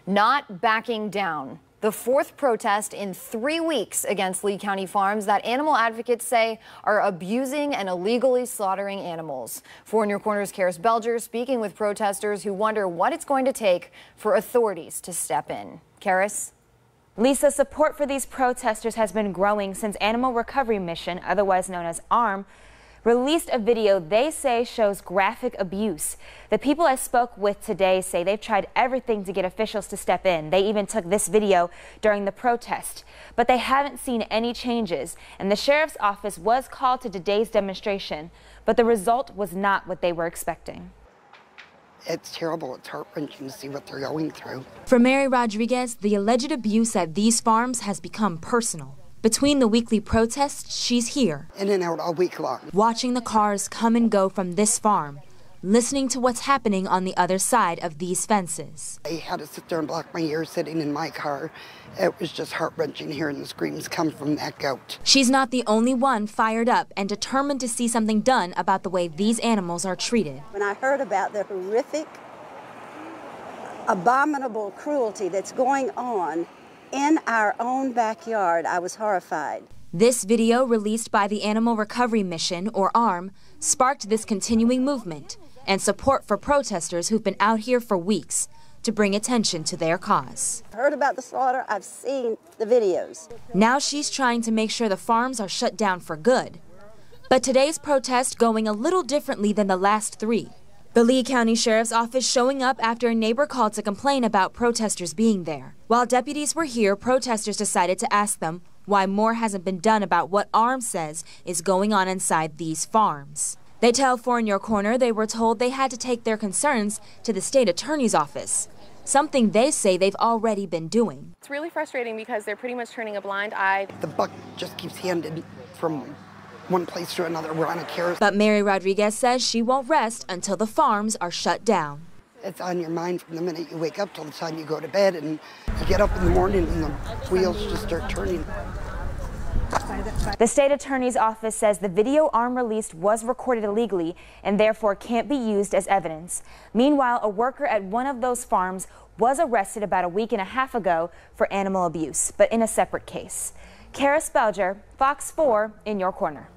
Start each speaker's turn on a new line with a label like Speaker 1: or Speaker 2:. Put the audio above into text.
Speaker 1: Not backing down. The fourth protest in 3 weeks against Lee County farms that animal advocates say are abusing and illegally slaughtering animals. 4 in Your Corner's Karis Belger speaking with protesters who wonder what it's going to take for authorities to step in. Karis?
Speaker 2: Lisa, support for these protesters has been growing since Animal Recovery Mission, otherwise known as ARM, released a video they say shows graphic abuse. The people I spoke with today say they've tried everything to get officials to step in. They even took this video during the protest, but they haven't seen any changes. And the sheriff's office was called to today's demonstration, but the result was not what they were expecting.
Speaker 3: It's terrible. It's heart-wrenching to see what they're going through.
Speaker 4: For Mary Rodriguez, the alleged abuse at these farms has become personal. Between the weekly protests, she's here,
Speaker 3: in and out all week long,
Speaker 4: watching the cars come and go from this farm, listening to what's happening on the other side of these fences.
Speaker 3: I had to sit there and block my ears sitting in my car. It was just heart-wrenching hearing the screams come from that goat.
Speaker 4: She's not the only one fired up and determined to see something done about the way these animals are treated.
Speaker 5: When I heard about the horrific, abominable cruelty that's going on in our own backyard, I was horrified.
Speaker 4: This video, released by the Animal Recovery Mission, or ARM, sparked this continuing movement and support for protesters who've been out here for weeks to bring attention to their cause.
Speaker 5: I heard about the slaughter. I've seen the videos.
Speaker 4: Now she's trying to make sure the farms are shut down for good. But today's protest going a little differently than the last 3. The Lee County Sheriff's Office showing up after a neighbor called to complain about protesters being there. While deputies were here, protesters decided to ask them why more hasn't been done about what ARM says is going on inside these farms. They tell 4 in Your Corner they were told they had to take their concerns to the state attorney's office, something they say they've already been doing.
Speaker 6: It's really frustrating because they're pretty much turning a blind eye.
Speaker 3: The buck just keeps handed from one place to another. We're on a carousel.
Speaker 4: But Mary Rodriguez says she won't rest until the farms are shut down.
Speaker 3: It's on your mind from the minute you wake up till the time you go to bed, and you get up in the morning and the wheels just start turning.
Speaker 2: The state attorney's office says the video ARM released was recorded illegally and therefore can't be used as evidence. Meanwhile, a worker at one of those farms was arrested about a week and a half ago for animal abuse, but in a separate case. Karis Belger, Fox 4 in Your Corner.